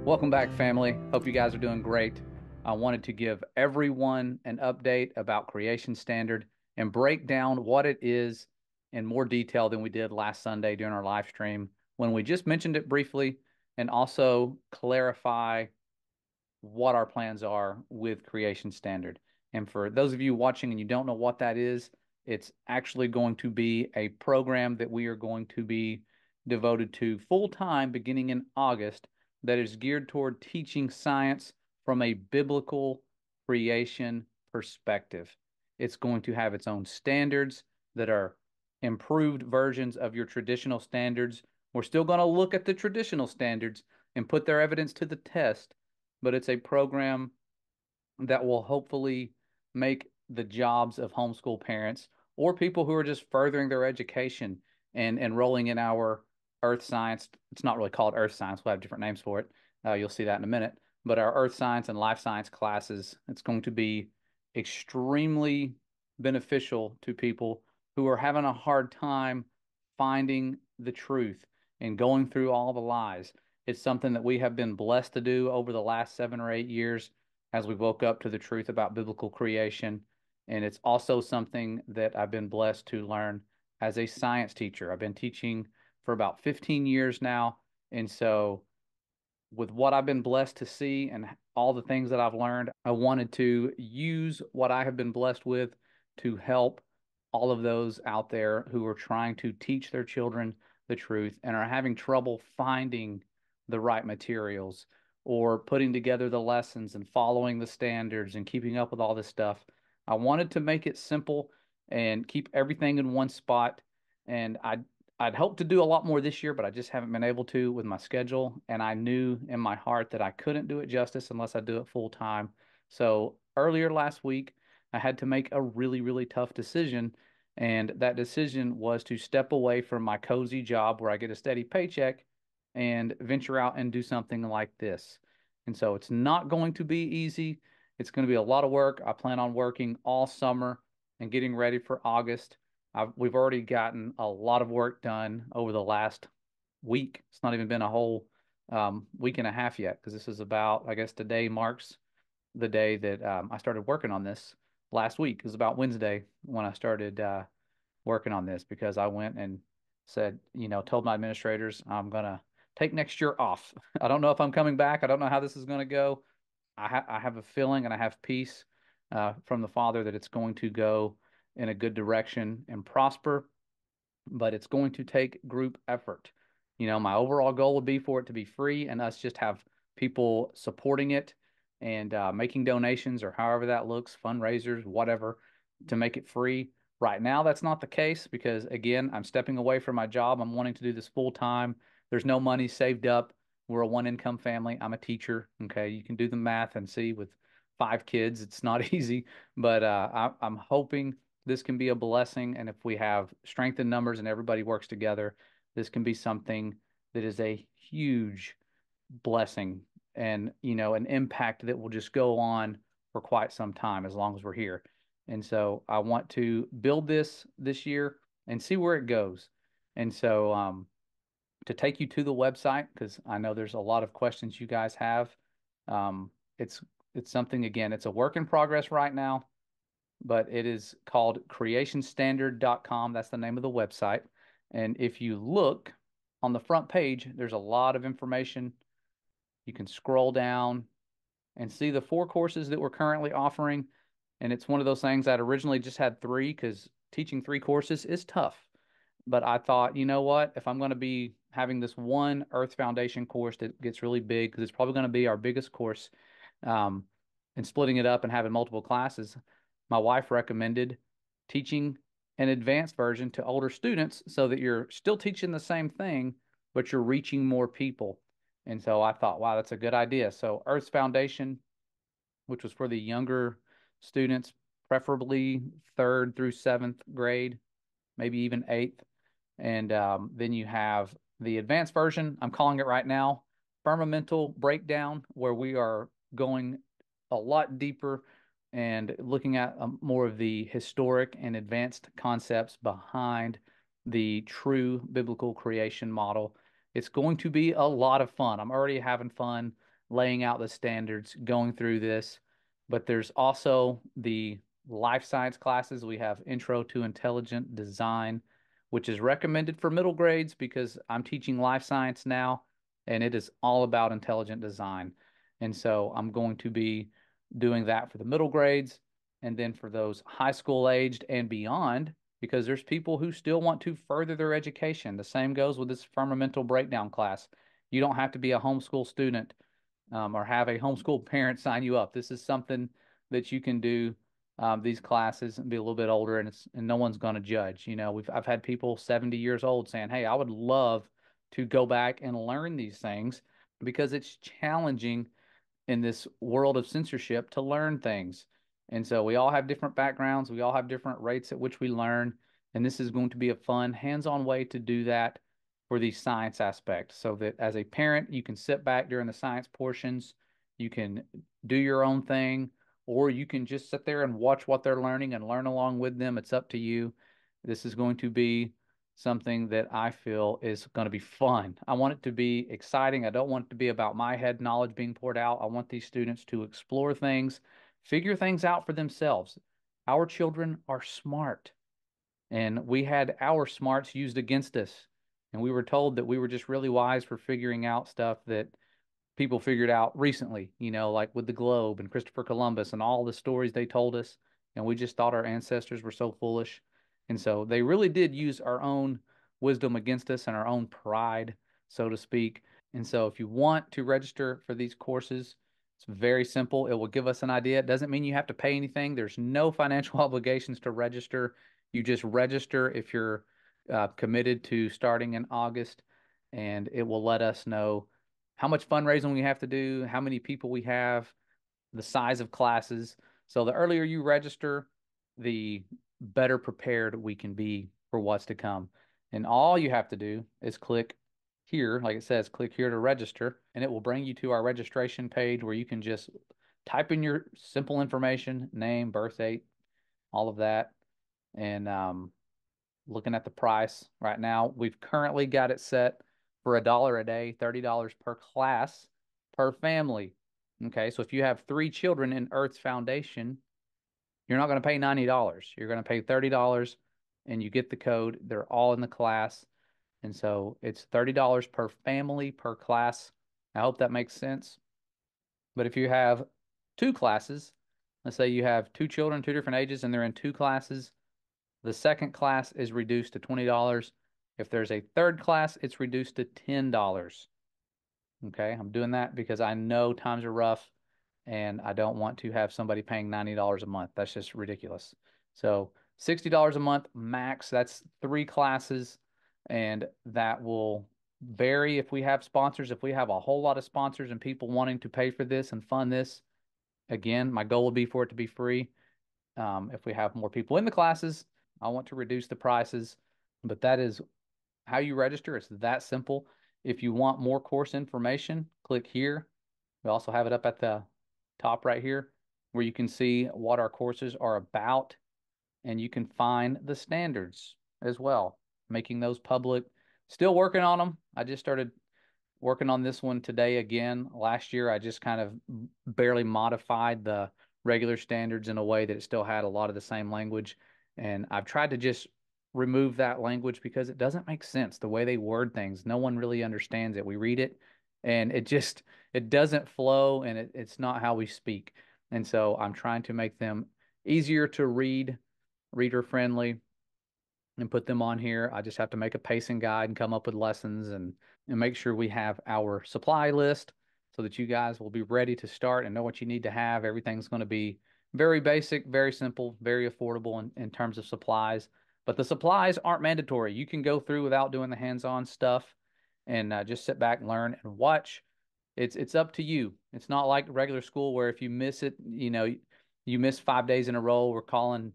Welcome back, family. Hope you guys are doing great. I wanted to give everyone an update about Creation Standard and break down what it is in more detail than we did last Sunday during our live stream when we just mentioned it briefly, and also clarify what our plans are with Creation Standard. And for those of you watching and you don't know what that is, it's actually going to be a program that we are going to be devoted to full time beginning in August that is geared toward teaching science from a biblical creation perspective. It's going to have its own standards that are improved versions of your traditional standards. We're still going to look at the traditional standards and put their evidence to the test, but it's a program that will hopefully make the jobs of homeschool parents or people who are just furthering their education and enrolling in our earth science. It's not really called earth science. We'll have different names for it. You'll see that in a minute. But our earth science and life science classes, it's going to be extremely beneficial to people who are having a hard time finding the truth and going through all the lies. It's something that we have been blessed to do over the last 7 or 8 years as we woke up to the truth about biblical creation. And it's also something that I've been blessed to learn as a science teacher. I've been teaching for about 15 years now. And so, with what I've been blessed to see and all the things that I've learned, I wanted to use what I have been blessed with to help all of those out there who are trying to teach their children the truth and are having trouble finding the right materials or putting together the lessons and following the standards and keeping up with all this stuff. I wanted to make it simple and keep everything in one spot. And I'd hoped to do a lot more this year, but I just haven't been able to with my schedule. And I knew in my heart that I couldn't do it justice unless I do it full time. So earlier last week, I had to make a really, really tough decision. And that decision was to step away from my cozy job where I get a steady paycheck and venture out and do something like this. And so it's not going to be easy. It's going to be a lot of work. I plan on working all summer and getting ready for August. We've already gotten a lot of work done over the last week. It's not even been a whole week and a half yet because this is about, I guess today marks the day that I started working on this last week. It was about Wednesday when I started working on this because I went and said, told my administrators I'm going to take next year off. I don't know if I'm coming back. I don't know how this is going to go. I have a feeling and I have peace from the Father that it's going to go in a good direction and prosper, but it's going to take group effort. My overall goal would be for it to be free and us just have people supporting it and making donations or however that looks, fundraisers, whatever, to make it free. Right now, that's not the case because, again, I'm stepping away from my job. I'm wanting to do this full time. There's no money saved up. We're a one income family. I'm a teacher. Okay. You can do the math and see with 5 kids, it's not easy, but I'm hoping this can be a blessing. And if we have strength in numbers and everybody works together, this can be something that is a huge blessing and, an impact that will just go on for quite some time as long as we're here. And so I want to build this year and see where it goes. And so, to take you to the website, because I know there's a lot of questions you guys have. Um, it's it's something, again, it's a work in progress right now, but it is called creationstandard.com. That's the name of the website. And if you look on the front page, there's a lot of information. You can scroll down and see the 4 courses that we're currently offering. And it's one of those things that originally just had 3 because teaching 3 courses is tough. But I thought, you know what? If I'm going to be having this one Earth Foundation course that gets really big, because it's probably going to be our biggest course, um, and splitting it up and having multiple classes, my wife recommended teaching an advanced version to older students so that you're still teaching the same thing, but you're reaching more people. And so I thought, wow, that's a good idea. So Earth's Foundation, which was for the younger students, preferably third through seventh grade, maybe even eighth. And then you have the advanced version. I'm calling it right now Firmamental Breakdown, where we are going a lot deeper and looking at more of the historic and advanced concepts behind the true biblical creation model. It's going to be a lot of fun. I'm already having fun. laying out the standards, going through this. But there's also the life science classes. We have Intro to Intelligent Design, which is recommended for middle grades because I'm teaching life science now, and it is all about intelligent design. And so I'm going to be doing that for the middle grades, and then for those high school aged and beyond, because there's people who still want to further their education. The same goes with this fundamental breakdown class. You don't have to be a homeschool student or have a homeschool parent sign you up. This is something that you can do these classes and be a little bit older, and no one's going to judge. You know, I've had people 70 years old saying, "Hey, I would love to go back and learn these things because it's challenging in this world of censorship to learn things." And so we all have different backgrounds, we all have different rates at which we learn, and this is going to be a fun, hands-on way to do that for the science aspect, so that as a parent, you can sit back during the science portions, you can do your own thing, or you can just sit there and watch what they're learning and learn along with them. It's up to you. This is going to be something that I feel is going to be fun. I want it to be exciting. I don't want it to be about my head knowledge being poured out. I want these students to explore things, figure things out for themselves. Our children are smart, and we had our smarts used against us. And we were told that we were just really wise for figuring out stuff that people figured out recently, you know, like with the globe and Christopher Columbus and all the stories they told us. And we just thought our ancestors were so foolish. And so they really did use our own wisdom against us and our own pride, so to speak. And so if you want to register for these courses, it's very simple. It will give us an idea. It doesn't mean you have to pay anything. There's no financial obligations to register. You just register if you're committed to starting in August, and it will let us know how much fundraising we have to do, how many people we have, the size of classes. So the earlier you register, the better prepared we can be for what's to come. And all you have to do is click here, like it says, click here to register, and it will bring you to our registration page where you can just type in your simple information, name, birth date, all of that. And looking at the price right now, we've currently got it set for $1 a day, $30 per class per family. Okay, so if you have 3 children in Earth's Foundation, you're not going to pay $90. You're going to pay $30, and you get the code. They're all in the class. And so it's $30 per family per class. I hope that makes sense. But if you have 2 classes, let's say you have 2 children, 2 different ages, and they're in 2 classes, the second class is reduced to $20. If there's a third class, it's reduced to $10. Okay, I'm doing that because I know times are rough and I don't want to have somebody paying $90 a month. That's just ridiculous. So $60 a month max, that's 3 classes, and that will vary if we have sponsors. If we have a whole lot of sponsors and people wanting to pay for this and fund this, again, my goal would be for it to be free. If we have more people in the classes, I want to reduce the prices, but that is how you register. It's that simple. If you want more course information, click here. We also have it up at the top right here where you can see what our courses are about, and you can find the standards as well, making those public. Still working on them. I just started working on this one today again. Last year, I just kind of barely modified the regular standards in a way that it still had a lot of the same language. And I've tried to just remove that language because it doesn't make sense the way they word things. No one really understands it. We read it and it doesn't flow, and it's not how we speak. And so I'm trying to make them easier to read, reader friendly, and put them on here. I just have to make a pacing guide and come up with lessons, and make sure we have our supply list so that you guys will be ready to start and know what you need to have. Everything's going to be very basic, very simple, very affordable in terms of supplies. But the supplies aren't mandatory. You can go through without doing the hands-on stuff and just sit back and learn and watch. It's up to you. It's not like regular school where if you miss it, you miss 5 days in a row, we're calling,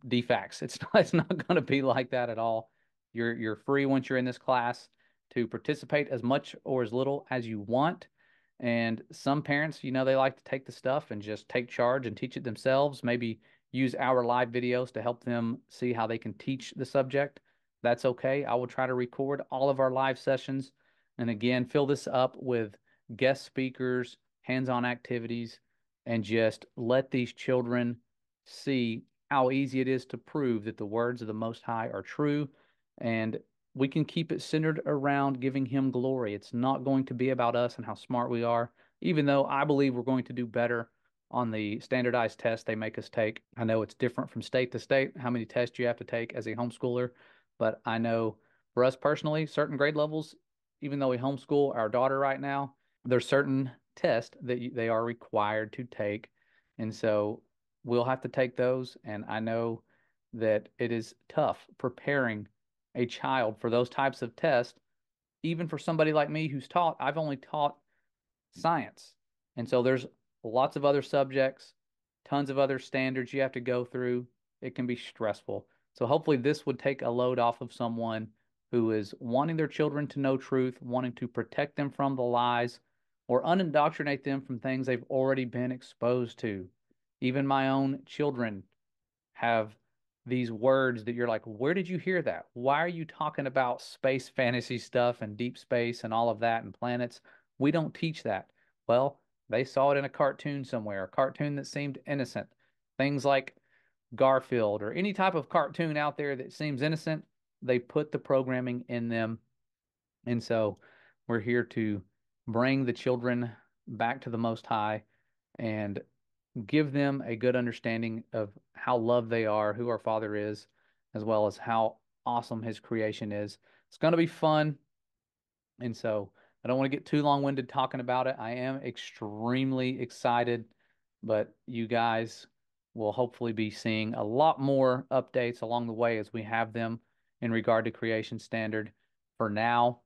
defects. It's not going to be like that at all. You're free once you're in this class to participate as much or as little as you want. And some parents, they like to take the stuff and just take charge and teach it themselves. Maybe use our live videos to help them see how they can teach the subject. That's okay. I will try to record all of our live sessions and again, fill this up with guest speakers, hands-on activities, and just let these children see how easy it is to prove that the words of the Most High are true. And we can keep it centered around giving him glory. It's not going to be about us and how smart we are, even though I believe we're going to do better on the standardized tests they make us take. I know it's different from state to state, how many tests you have to take as a homeschooler, but I know for us personally, certain grade levels, even though we homeschool our daughter right now, there's certain tests that they are required to take. And so we'll have to take those. And I know that it is tough preparing a child for those types of tests, even for somebody like me who's taught, I've only taught science. And so there's lots of other subjects, tons of other standards you have to go through. It can be stressful. So hopefully this would take a load off of someone who is wanting their children to know truth, wanting to protect them from the lies, or unindoctrinate them from things they've already been exposed to. Even my own children have these words that you're like, where did you hear that? Why are you talking about space fantasy stuff and deep space and all of that and planets? We don't teach that. Well, they saw it in a cartoon somewhere, a cartoon that seemed innocent. Things like Garfield or any type of cartoon out there that seems innocent, they put the programming in them. And so we're here to bring the children back to the Most High and give them a good understanding of how loved they are, who our Father is, as well as how awesome His creation is. It's going to be fun. And so I don't want to get too long-winded talking about it. I am extremely excited, but you guys will hopefully be seeing a lot more updates along the way as we have them in regard to Creation Standard. For now,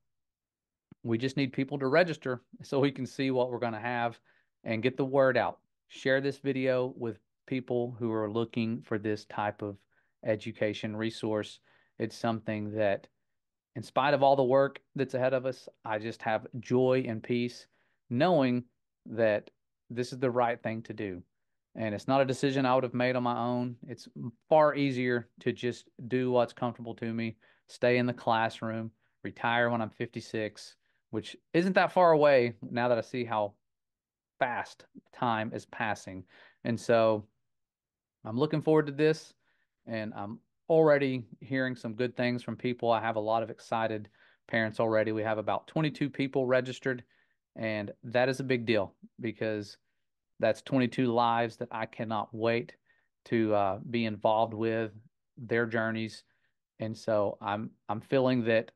we just need people to register so we can see what we're going to have and get the word out. Share this video with people who are looking for this type of education resource. It's something that, in spite of all the work that's ahead of us, I just have joy and peace knowing that this is the right thing to do. And it's not a decision I would have made on my own. It's far easier to just do what's comfortable to me, stay in the classroom, retire when I'm 56, which isn't that far away now that I see how fast time is passing. And so I'm looking forward to this, and I'm already hearing some good things from people. I have a lot of excited parents already. We have about 22 people registered, and that is a big deal because that's 22 lives that I cannot wait to be involved with their journeys. And so I'm feeling that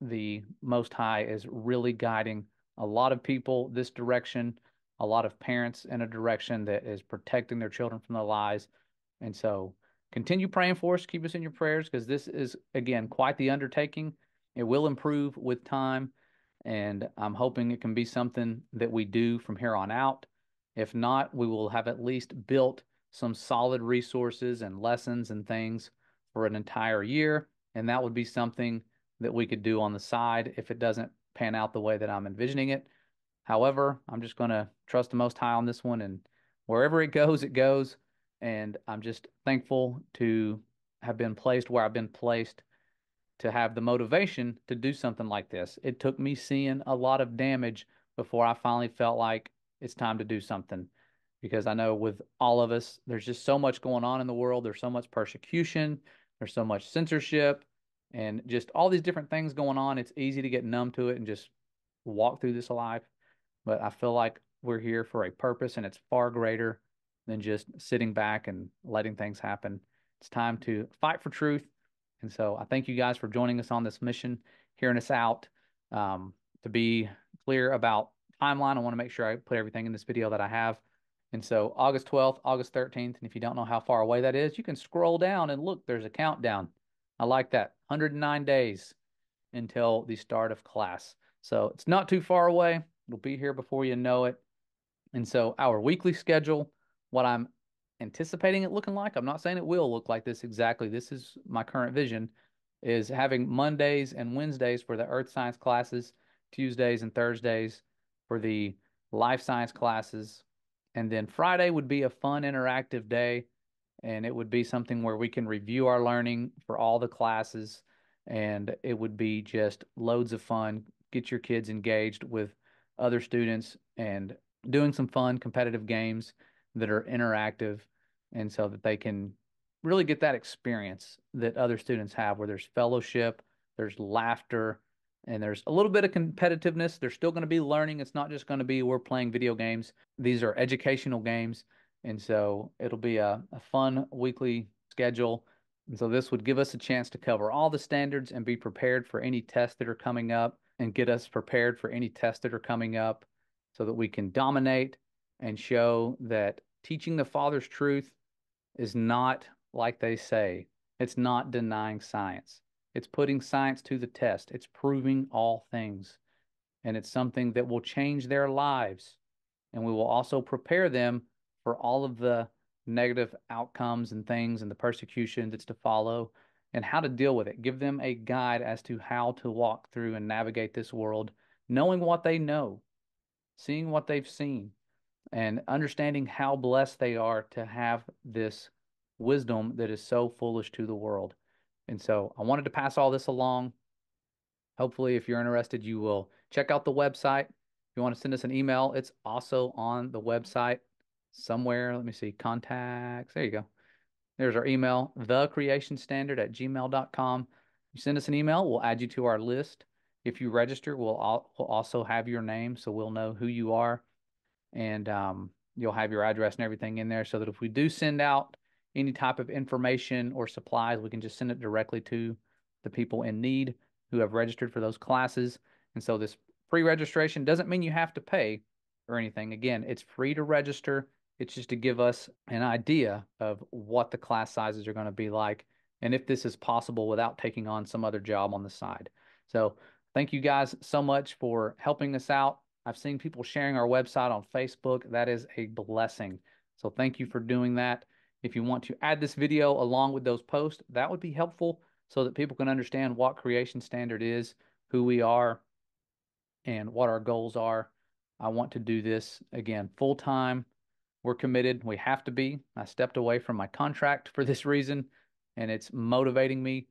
the Most High is really guiding a lot of people this direction, a lot of parents in a direction that is protecting their children from the lies. And so continue praying for us, keep us in your prayers, because this is, again, quite the undertaking. It will improve with time, and I'm hoping it can be something that we do from here on out. If not, we will have at least built some solid resources and lessons and things for an entire year, and that would be something that we could do on the side if it doesn't pan out the way that I'm envisioning it. However, I'm just going to trust the Most High on this one, and wherever it goes, it goes. And I'm just thankful to have been placed where I've been placed to have the motivation to do something like this. It took me seeing a lot of damage before I finally felt like it's time to do something. Because I know with all of us, there's just so much going on in the world. There's so much persecution, there's so much censorship, and just all these different things going on. It's easy to get numb to it and just walk through this life. But I feel like we're here for a purpose, and it's far greater than just sitting back and letting things happen. It's time to fight for truth. And so I thank you guys for joining us on this mission, hearing us out. To be clear about timeline, I want to make sure I put everything in this video that I have. And so August 12th, August 13th, and if you don't know how far away that is, you can scroll down and look, there's a countdown. I like that. 109 days until the start of class. So it's not too far away. It'll be here before you know it. And so our weekly schedule, what I'm anticipating it looking like, I'm not saying it will look like this exactly. This is my current vision, is having Mondays and Wednesdays for the earth science classes, Tuesdays and Thursdays for the life science classes. And then Friday would be a fun interactive day, and it would be something where we can review our learning for all the classes, and it would be just loads of fun. Get your kids engaged with other students and doing some fun competitive games that are interactive, and so that they can really get that experience that other students have where there's fellowship, there's laughter, and there's a little bit of competitiveness. They're still going to be learning. It's not just going to be we're playing video games. These are educational games. And so it'll be a fun weekly schedule. And so this would give us a chance to cover all the standards and be prepared for any tests that are coming up and get us prepared for any tests that are coming up so that we can dominate and show that teaching the Father's truth is not like they say. It's not denying science. It's putting science to the test. It's proving all things. And it's something that will change their lives. And we will also prepare them for all of the negative outcomes and things and the persecution that's to follow and how to deal with it. Give them a guide as to how to walk through and navigate this world, knowing what they know, seeing what they've seen, and understanding how blessed they are to have this wisdom that is so foolish to the world. And so I wanted to pass all this along. Hopefully, if you're interested, you will check out the website. If you want to send us an email, it's also on the website somewhere. Let me see, contacts. There you go. There's our email, thecreationstandard@gmail.com. You send us an email, we'll add you to our list. If you register, we'll also have your name, so we'll know who you are, and you'll have your address and everything in there so that if we do send out any type of information or supplies, we can just send it directly to the people in need who have registered for those classes. And so this pre-registration doesn't mean you have to pay or anything. Again, it's free to register. It's just to give us an idea of what the class sizes are going to be like and if this is possible without taking on some other job on the side. So thank you guys so much for helping us out. I've seen people sharing our website on Facebook. That is a blessing. So thank you for doing that. If you want to add this video along with those posts, that would be helpful so that people can understand what Creation Standard is, who we are, and what our goals are. I want to do this again full time. We're committed. We have to be. I stepped away from my contract for this reason, and it's motivating me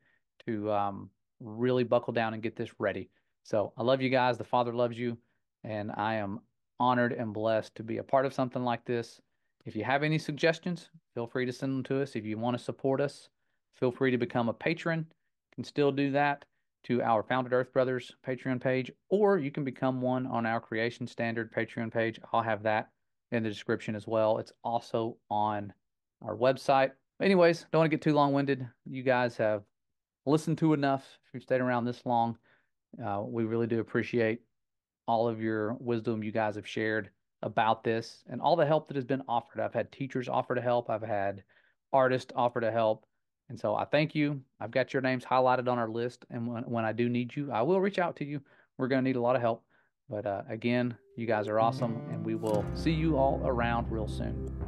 to really buckle down and get this ready. So I love you guys. The Father loves you, and I am honored and blessed to be a part of something like this. If you have any suggestions, feel free to send them to us. If you want to support us, feel free to become a patron. You can still do that to our Founded Earth Brothers Patreon page, or you can become one on our Creation Standard Patreon page. I'll have that in the description as well. It's also on our website. Anyways, don't want to get too long-winded. You guys have listened to enough. If you've stayed around this long, we really do appreciate all of your wisdom you guys have shared about this and all the help that has been offered. I've had teachers offer to help. I've had artists offer to help. And so I thank you. I've got your names highlighted on our list. And when I do need you, I will reach out to you. We're going to need a lot of help. But again, you guys are awesome. And we will see you all around real soon.